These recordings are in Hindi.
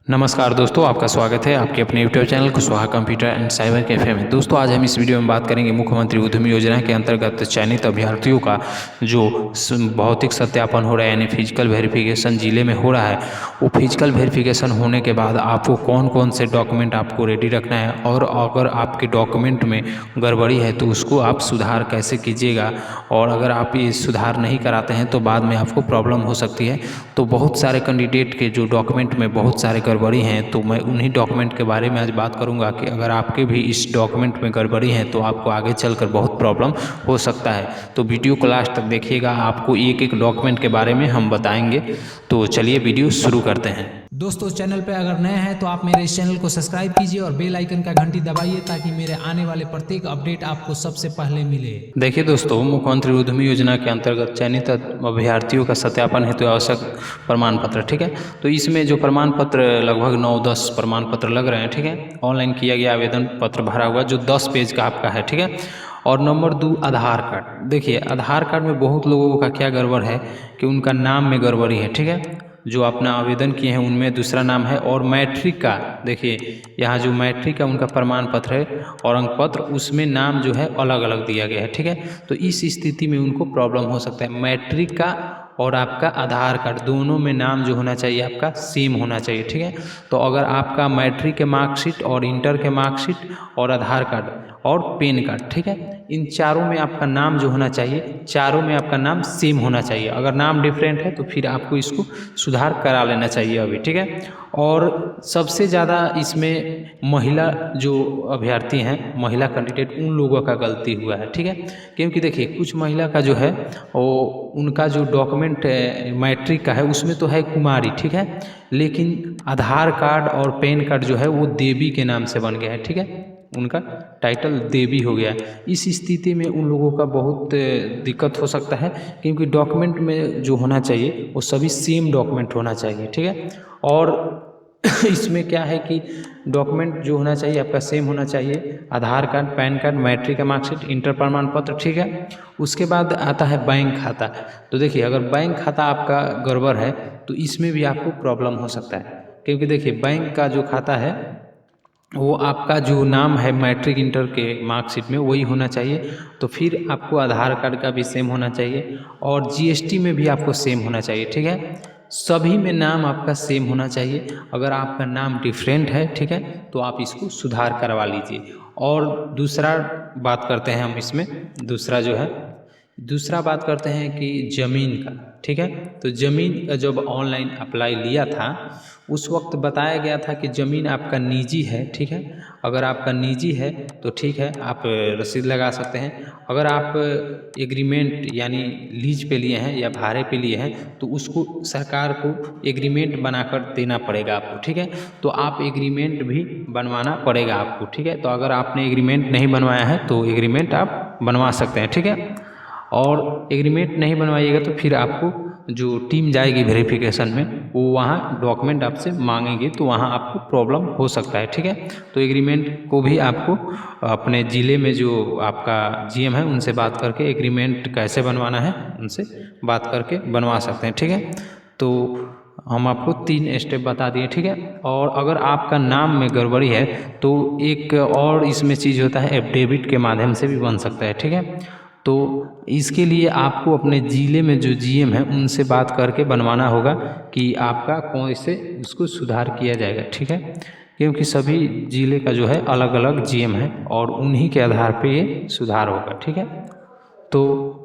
नमस्कार दोस्तों, आपका स्वागत है आपके अपने YouTube channel Kushwaha computer and cyber cafe में। दोस्तों आज हम इस वीडियो में बात करेंगे मुख्यमंत्री उद्यमी योजना के अंतर्गत चयनित अभ्यर्थियों का जो भौतिक सत्यापन हो रहा है यानी फिजिकल वेरिफिकेशन जिले में हो रहा है। वो फिजिकल वेरिफिकेशन होने के बाद आपको कौन कौन से डॉक्यूमेंट आपको रेडी रखना है और अगर आपके डॉक्यूमेंट में गड़बड़ी है तो उसको आप सुधार कैसे कीजिएगा, और अगर आप ये सुधार नहीं कराते हैं तो बाद में आपको प्रॉब्लम हो सकती है। तो बहुत सारे कैंडिडेट के जो डॉक्यूमेंट में बहुत सारे गड़बड़ी हैं, तो मैं उन्हीं डॉक्यूमेंट के बारे में आज बात करूंगा कि अगर आपके भी इस डॉक्यूमेंट में गड़बड़ी है तो आपको आगे चलकर बहुत प्रॉब्लम हो सकता है। तो वीडियो को लास्ट तक देखिएगा, आपको एक एक डॉक्यूमेंट के बारे में हम बताएंगे। तो चलिए वीडियो शुरू करते हैं। दोस्तों चैनल पे अगर नए हैं तो आप मेरे इस चैनल को सब्सक्राइब कीजिए और बेल आइकन का घंटी दबाइए ताकि मेरे आने वाले प्रत्येक अपडेट आपको सबसे पहले मिले। देखिए दोस्तों, मुख्यमंत्री उद्यमी योजना के अंतर्गत चयनित अभ्यर्थियों का सत्यापन हेतु आवश्यक प्रमाण पत्र, ठीक है। तो इसमें जो प्रमाण पत्र लगभग 9-10 प्रमाण पत्र लग रहे हैं, ठीक है। ऑनलाइन किया गया आवेदन पत्र भरा हुआ जो 10 पेज का आपका है, ठीक है। और नंबर 2 आधार कार्ड। देखिए आधार कार्ड में बहुत लोगों का क्या गड़बड़ है कि उनका नाम में गड़बड़ी है, ठीक है। जो अपना आवेदन किए हैं उनमें दूसरा नाम है, और मैट्रिक का देखिए यहाँ जो मैट्रिक का उनका प्रमाण पत्र है और अंक पत्र, उसमें नाम जो है अलग अलग दिया गया है, ठीक है। तो इस स्थिति में उनको प्रॉब्लम हो सकता है। मैट्रिक का और आपका आधार कार्ड दोनों में नाम जो होना चाहिए आपका सेम होना चाहिए, ठीक है। तो अगर आपका मैट्रिक के मार्कशीट और इंटर के मार्कशीट और आधार कार्ड और पैन कार्ड, ठीक है, इन चारों में आपका नाम जो होना चाहिए, चारों में आपका नाम सेम होना चाहिए। अगर नाम डिफरेंट है तो फिर आपको इसको सुधार करा लेना चाहिए अभी, ठीक है। और सबसे ज़्यादा इसमें महिला जो अभ्यर्थी हैं, महिला कैंडिडेट, उन लोगों का गलती हुआ है, ठीक है। क्योंकि देखिए कुछ महिला का जो है वो उनका जो डॉक्यूमेंट मैट्रिक का है उसमें तो है कुमारी, ठीक है, लेकिन आधार कार्ड और पैन कार्ड जो है वो देवी के नाम से बन गया है, ठीक है। उनका टाइटल देवी हो गया। इस स्थिति में उन लोगों का बहुत दिक्कत हो सकता है, क्योंकि डॉक्यूमेंट में जो होना चाहिए वो सभी सेम डॉक्यूमेंट होना चाहिए, ठीक है। और इसमें क्या है कि डॉक्यूमेंट जो होना चाहिए आपका सेम होना चाहिए, आधार कार्ड, पैन कार्ड, मैट्रिक का मार्कशीट, इंटर प्रमाण पत्र, ठीक है। उसके बाद आता है बैंक खाता। तो देखिए अगर बैंक खाता आपका गड़बड़ है तो इसमें भी आपको प्रॉब्लम हो सकता है, क्योंकि देखिए बैंक का जो खाता है वो आपका जो नाम है मैट्रिक इंटर के मार्कशीट में वही होना चाहिए। तो फिर आपको आधार कार्ड का भी सेम होना चाहिए और जीएसटी में भी आपको सेम होना चाहिए, ठीक है। सभी में नाम आपका सेम होना चाहिए। अगर आपका नाम डिफरेंट है, ठीक है, तो आप इसको सुधार करवा लीजिए। और दूसरा बात करते हैं हम इसमें, दूसरा बात करते हैं कि ज़मीन का, ठीक है। तो ज़मीन का जब ऑनलाइन अप्लाई लिया था उस वक्त बताया गया था कि ज़मीन आपका निजी है, ठीक है। अगर आपका निजी है तो ठीक है, आप रसीद लगा सकते हैं। अगर आप एग्रीमेंट यानी लीज पे लिए हैं या भाड़े पे लिए हैं तो उसको सरकार को एग्रीमेंट बनाकर देना पड़ेगा आपको, ठीक है। तो आप एग्रीमेंट भी बनवाना पड़ेगा आपको, ठीक है। तो अगर आपने एग्रीमेंट नहीं बनवाया है तो एग्रीमेंट आप बनवा सकते हैं, ठीक है। और एग्रीमेंट नहीं बनवाइएगा तो फिर आपको जो टीम जाएगी वेरिफिकेशन में वो वहाँ डॉक्यूमेंट आपसे मांगेंगे, तो वहाँ आपको प्रॉब्लम हो सकता है, ठीक है। तो एग्रीमेंट को भी आपको अपने ज़िले में जो आपका जीएम है उनसे बात करके एग्रीमेंट कैसे बनवाना है उनसे बात करके बनवा सकते हैं, ठीक है। तो हम आपको 3 स्टेप बता दिए, ठीक है। और अगर आपका नाम में गड़बड़ी है तो एक और इसमें चीज़ होता है, एफिडेविट के माध्यम से भी बन सकता है, ठीक है। तो इसके लिए आपको अपने ज़िले में जो जीएम है उनसे बात करके बनवाना होगा कि आपका कौन से उसको सुधार किया जाएगा, ठीक है। क्योंकि सभी ज़िले का जो है अलग अलग जीएम है और उन्हीं के आधार पे ये सुधार होगा, ठीक है। तो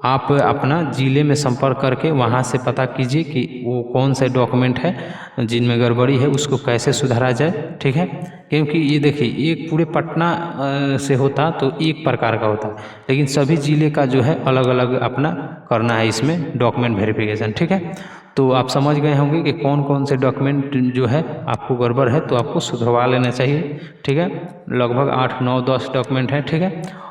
आप अपना ज़िले में संपर्क करके वहाँ से पता कीजिए कि वो कौन से डॉक्यूमेंट है जिनमें गड़बड़ी है, उसको कैसे सुधारा जाए, ठीक है। क्योंकि ये देखिए एक पूरे पटना से होता तो एक प्रकार का होता, लेकिन सभी ज़िले का जो है अलग अलग अपना करना है इसमें डॉक्यूमेंट वेरिफिकेशन, ठीक है। तो आप समझ गए होंगे कि कौन कौन से डॉक्यूमेंट जो है आपको गड़बड़ है तो आपको सुधरवा लेना चाहिए, ठीक है। लगभग 8, 9, 10 डॉक्यूमेंट हैं, ठीक है।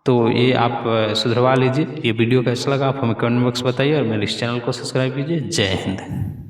तो ये आप सुधरवा लीजिए। ये वीडियो कैसा लगा आप हमें कमेंट बॉक्स बताइए और मेरे इस चैनल को सब्सक्राइब कीजिए। जय हिंद।